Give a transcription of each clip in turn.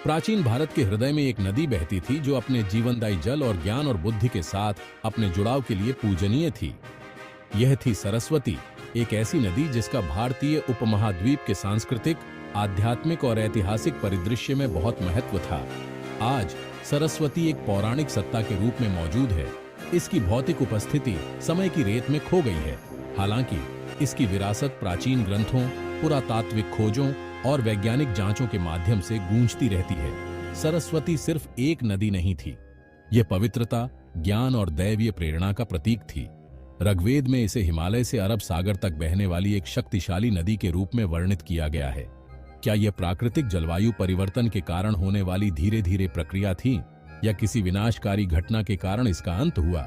प्राचीन भारत के हृदय में एक नदी बहती थी जो अपने जीवनदायी जल और ज्ञान और बुद्धि के साथ अपने जुड़ाव के लिए पूजनीय थी। यह थी सरस्वती, एक ऐसी नदी जिसका भारतीय उपमहाद्वीप के सांस्कृतिक, आध्यात्मिक और ऐतिहासिक परिदृश्य में बहुत महत्व था। आज सरस्वती एक पौराणिक सत्ता के रूप में मौजूद है। इसकी भौतिक उपस्थिति समय की रेत में खो गई है। हालांकि इसकी विरासत प्राचीन ग्रंथों, पुरातात्विक खोजों और वैज्ञानिक जांचों के माध्यम से गूंजती रहती है। सरस्वती सिर्फ एक नदी नहीं थी, यह पवित्रता, ज्ञान और दैवीय प्रेरणा का प्रतीक थी। ऋग्वेद में इसे हिमालय से अरब सागर तक बहने वाली एक शक्तिशाली नदी के रूप में वर्णित किया गया है। क्या यह प्राकृतिक जलवायु परिवर्तन के कारण होने वाली धीरे धीरे प्रक्रिया थी या किसी विनाशकारी घटना के कारण इसका अंत हुआ?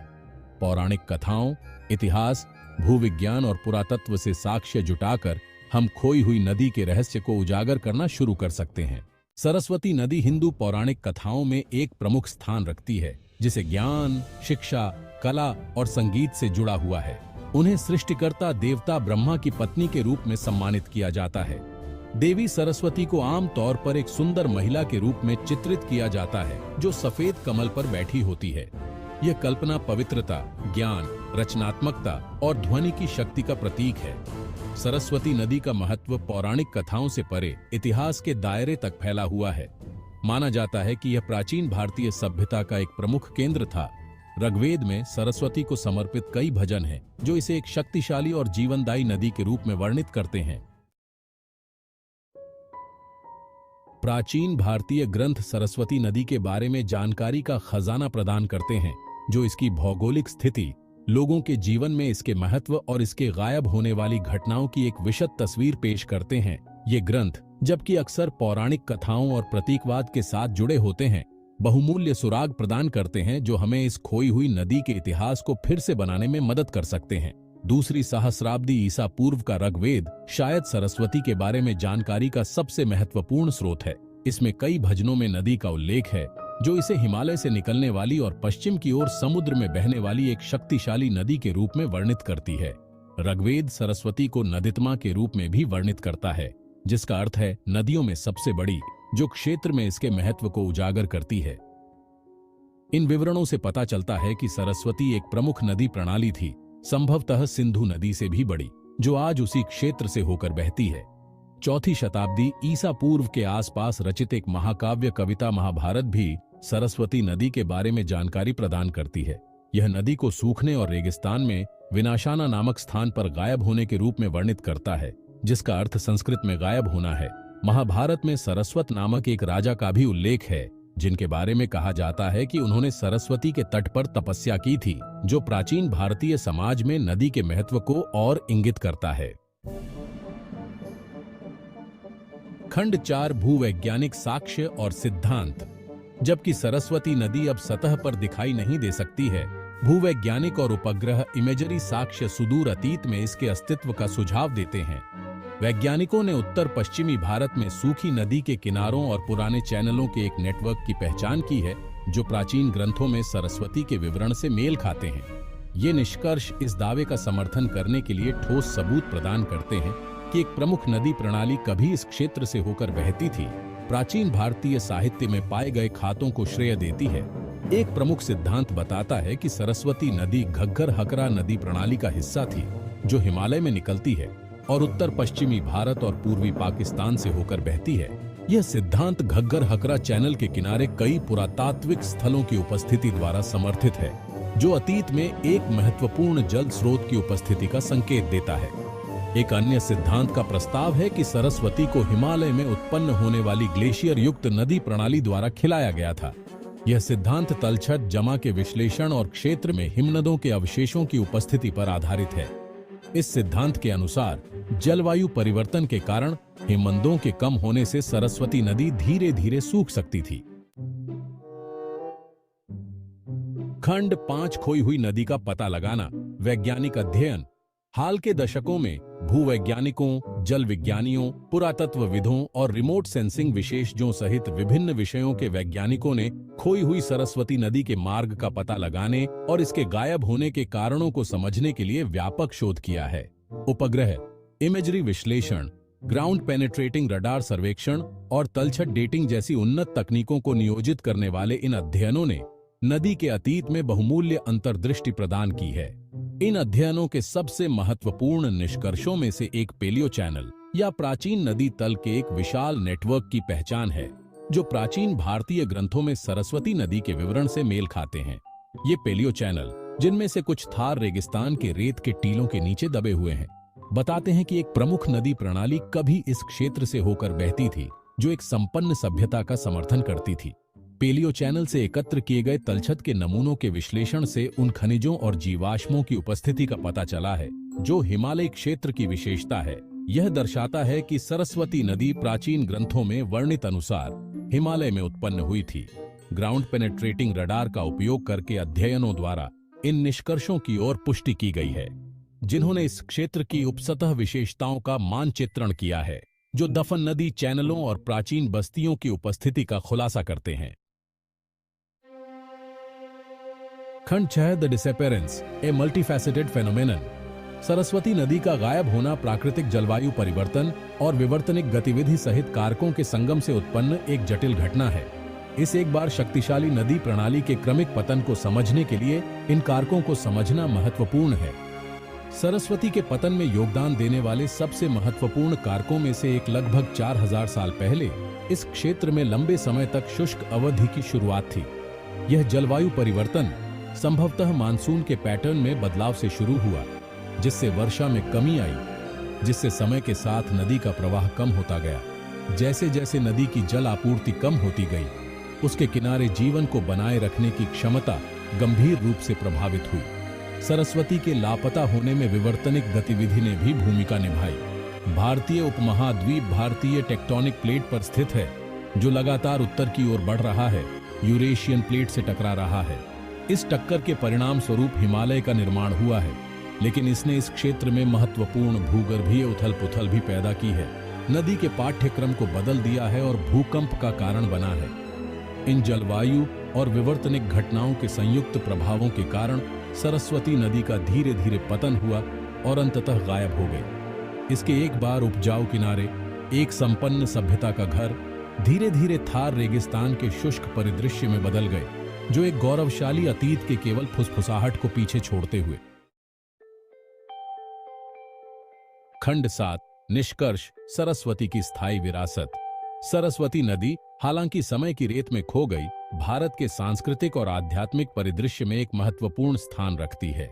पौराणिक कथाओं, इतिहास, भूविज्ञान और पुरातत्व से साक्ष्य जुटाकर हम खोई हुई नदी के रहस्य को उजागर करना शुरू कर सकते हैं। सरस्वती नदी हिंदू पौराणिक कथाओं में एक प्रमुख स्थान रखती है, जिसे ज्ञान, शिक्षा, कला और संगीत से जुड़ा हुआ है। उन्हें सृष्टिकर्ता देवता ब्रह्मा की पत्नी के रूप में सम्मानित किया जाता है। देवी सरस्वती को आम तौर पर एक सुंदर महिला के रूप में चित्रित किया जाता है, जो सफेद कमल पर बैठी होती है। यह कल्पना पवित्रता, ज्ञान, रचनात्मकता और ध्वनि की शक्ति का प्रतीक है। सरस्वती नदी का महत्व पौराणिक कथाओं से परे इतिहास के दायरे तक फैला हुआ है। माना जाता है कि यह प्राचीन भारतीय सभ्यता का एक प्रमुख केंद्र था। ऋग्वेद में सरस्वती को समर्पित कई भजन हैं, जो इसे एक शक्तिशाली और जीवनदायी नदी के रूप में वर्णित करते हैं। प्राचीन भारतीय ग्रंथ सरस्वती नदी के बारे में जानकारी का खजाना प्रदान करते हैं, जो इसकी भौगोलिक स्थिति, लोगों के जीवन में इसके महत्व और इसके गायब होने वाली घटनाओं की एक विशद तस्वीर पेश करते हैं। ये ग्रंथ, जबकि अक्सर पौराणिक कथाओं और प्रतीकवाद के साथ जुड़े होते हैं, बहुमूल्य सुराग प्रदान करते हैं जो हमें इस खोई हुई नदी के इतिहास को फिर से बनाने में मदद कर सकते हैं। दूसरी सहस्राब्दी ईसा पूर्व का ऋग्वेद शायद सरस्वती के बारे में जानकारी का सबसे महत्वपूर्ण स्रोत है। इसमें कई भजनों में नदी का उल्लेख है, जो इसे हिमालय से निकलने वाली और पश्चिम की ओर समुद्र में बहने वाली एक शक्तिशाली नदी के रूप में वर्णित करती है। ऋग्वेद सरस्वती को नदितमा के रूप में भी वर्णित करता है, जिसका अर्थ है नदियों में सबसे बड़ी, जो क्षेत्र में इसके महत्व को उजागर करती है। इन विवरणों से पता चलता है कि सरस्वती एक प्रमुख नदी प्रणाली थी, संभवतः सिंधु नदी से भी बड़ी, जो आज उसी क्षेत्र से होकर बहती है। चौथी शताब्दी ईसा पूर्व के आसपास रचित एक महाकाव्य कविता महाभारत भी सरस्वती नदी के बारे में जानकारी प्रदान करती है। यह नदी को सूखने और रेगिस्तान में विनाशाना नामक स्थान पर गायब होने के रूप में वर्णित करता है, जिसका अर्थ संस्कृत में गायब होना है। महाभारत में सरस्वत नामक एक राजा का भी उल्लेख है, जिनके बारे में कहा जाता है कि उन्होंने सरस्वती के तट पर तपस्या की थी, जो प्राचीन भारतीय समाज में नदी के महत्व को और इंगित करता है। खंड 4 भूवैज्ञानिक साक्ष्य और सिद्धांत। जबकि सरस्वती नदी अब सतह पर दिखाई नहीं दे सकती है, भूवैज्ञानिक और उपग्रह इमेजरी साक्ष्य सुदूर अतीत में इसके अस्तित्व का सुझाव देते हैं। वैज्ञानिकों ने उत्तर पश्चिमी भारत में सूखी नदी के किनारों और पुराने चैनलों के एक नेटवर्क की पहचान की है, जो प्राचीन ग्रंथों में सरस्वती के विवरण से मेल खाते हैं। ये निष्कर्ष इस दावे का समर्थन करने के लिए ठोस सबूत प्रदान करते हैं कि एक प्रमुख नदी प्रणाली कभी इस क्षेत्र से होकर बहती थी। प्राचीन भारतीय साहित्य में पाए गए खातों को श्रेय देती है। एक प्रमुख सिद्धांत बताता है कि सरस्वती नदी घग्गर हकरा नदी प्रणाली का हिस्सा थी, जो हिमालय में निकलती है और उत्तर पश्चिमी भारत और पूर्वी पाकिस्तान से होकर बहती है। यह सिद्धांत घग्गर हकरा चैनल के किनारे कई पुरातात्विक स्थलों की उपस्थिति द्वारा समर्थित है, जो अतीत में एक महत्वपूर्ण जल स्रोत की उपस्थिति का संकेत देता है। एक अन्य सिद्धांत का प्रस्ताव है कि सरस्वती को हिमालय में उत्पन्न होने वाली ग्लेशियर युक्त नदी प्रणाली द्वारा खिलाया गया था। यह सिद्धांत तलछट जमा के विश्लेषण और क्षेत्र में हिमनदों के अवशेषों की उपस्थिति पर आधारित है। इस सिद्धांत के अनुसार जलवायु परिवर्तन के कारण हिमनदों के कम होने से सरस्वती नदी धीरे धीरे सूख सकती थी। खंड 5 खोई हुई नदी का पता लगाना, वैज्ञानिक अध्ययन। हाल के दशकों में भूवैज्ञानिकों, जल विज्ञानियों, पुरातत्वविदों और रिमोट सेंसिंग विशेषज्ञों सहित विभिन्न विषयों के वैज्ञानिकों ने खोई हुई सरस्वती नदी के मार्ग का पता लगाने और इसके गायब होने के कारणों को समझने के लिए व्यापक शोध किया है। उपग्रह इमेजरी विश्लेषण ग्राउंड पेनेट्रेटिंग रडार सर्वेक्षण और तलछट डेटिंग जैसी उन्नत तकनीकों को नियोजित करने वाले इन अध्ययनों ने नदी के अतीत में बहुमूल्य अंतर्दृष्टि प्रदान की है। इन अध्ययनों के सबसे महत्वपूर्ण निष्कर्षों में से एक पेलियो चैनल या प्राचीन नदी तल के एक विशाल नेटवर्क की पहचान है, जो प्राचीन भारतीय ग्रंथों में सरस्वती नदी के विवरण से मेल खाते हैं। ये पेलियो चैनल, जिनमें से कुछ थार रेगिस्तान के रेत के टीलों के नीचे दबे हुए हैं, बताते हैं कि एक प्रमुख नदी प्रणाली कभी इस क्षेत्र से होकर बहती थी, जो एक संपन्न सभ्यता का समर्थन करती थी। पेलियो चैनल से एकत्र किए गए तलछट के नमूनों के विश्लेषण से उन खनिजों और जीवाश्मों की उपस्थिति का पता चला है, जो हिमालय क्षेत्र की विशेषता है। यह दर्शाता है कि सरस्वती नदी प्राचीन ग्रंथों में वर्णित अनुसार हिमालय में उत्पन्न हुई थी। ग्राउंड पेनेट्रेटिंग रडार का उपयोग करके अध्ययनों द्वारा इन निष्कर्षों की ओर पुष्टि की गई है, जिन्होंने इस क्षेत्र की उपसतह विशेषताओं का मानचित्रण किया है, जो दफन नदी चैनलों और प्राचीन बस्तियों की उपस्थिति का खुलासा करते हैं। खंड 6 the disappearance a multifaceted phenomenon. Saraswati नदी का गायब होना प्राकृतिक जलवायु परिवर्तन और विवर्तनिक गतिविधि सहित कारकों के संगम से उत्पन्न एक जटिल घटना है। इस एक बार शक्तिशाली नदी प्रणाली के क्रमिक पतन को समझने के लिए इन कारकों को समझना महत्वपूर्ण है। सरस्वती के पतन में योगदान देने वाले सबसे महत्वपूर्ण कारकों में से एक लगभग 4000 साल पहले इस क्षेत्र में लंबे समय तक शुष्क अवधि की शुरुआत थी। यह जलवायु परिवर्तन संभवतः मानसून के पैटर्न में बदलाव से शुरू हुआ, जिससे वर्षा में कमी आई, जिससे समय के साथ नदी का प्रवाह कम होता गया। जैसे जैसे नदी की जल आपूर्ति कम होती गई, उसके किनारे जीवन को बनाए रखने की क्षमता गंभीर रूप से प्रभावित हुई। सरस्वती के लापता होने में विवर्तनिक गतिविधि ने भी भूमिका निभाई। भारतीय उपमहाद्वीप भारतीय टेक्टोनिक प्लेट पर स्थित है, जो लगातार उत्तर की ओर बढ़ रहा है, यूरेशियन प्लेट से टकरा रहा है। इस टक्कर के परिणाम स्वरूप हिमालय का निर्माण हुआ है, लेकिन इसने इस क्षेत्र में महत्वपूर्ण भूगर्भीय उथल पुथल भी पैदा की है, नदी के पाठ्यक्रम को बदल दिया है और भूकंप का कारण बना है। इन जलवायु और विवर्तनिक घटनाओं के संयुक्त प्रभावों के कारण सरस्वती नदी का धीरे धीरे पतन हुआ और अंततः गायब हो गई। इसके एक बार उपजाऊ किनारे, एक संपन्न सभ्यता का घर, धीरे धीरे थार रेगिस्तान के शुष्क परिदृश्य में बदल गए, जो एक गौरवशाली अतीत के केवल फुसफुसाहट को पीछे छोड़ते हुए। खंड 7 निष्कर्ष सरस्वती की स्थायी विरासत। सरस्वती नदी, हालांकि समय की रेत में खो गई, भारत के सांस्कृतिक और आध्यात्मिक परिदृश्य में एक महत्वपूर्ण स्थान रखती है।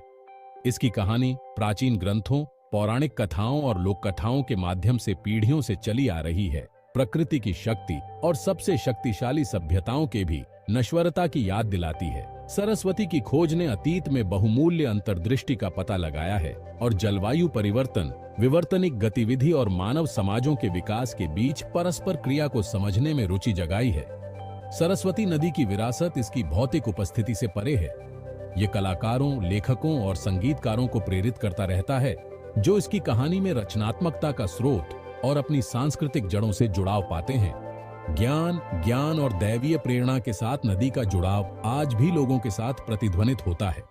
इसकी कहानी प्राचीन ग्रंथों, पौराणिक कथाओं और लोक कथाओं के माध्यम से पीढ़ियों से चली आ रही है। प्रकृति की शक्ति और सबसे शक्तिशाली सभ्यताओं के भी नश्वरता की याद दिलाती है। सरस्वती की खोज ने अतीत में बहुमूल्य अंतर्दृष्टि का पता लगाया है और जलवायु परिवर्तन, विवर्तनिक गतिविधि और मानव समाजों के विकास के बीच परस्पर क्रिया को समझने में रुचि जगाई है। सरस्वती नदी की विरासत इसकी भौतिक उपस्थिति से परे है। ये कलाकारों, लेखकों और संगीतकारों को प्रेरित करता रहता है, जो इसकी कहानी में रचनात्मकता का स्रोत और अपनी सांस्कृतिक जड़ों से जुड़ाव पाते हैं। ज्ञान और दैवीय प्रेरणा के साथ नदी का जुड़ाव आज भी लोगों के साथ प्रतिध्वनित होता है।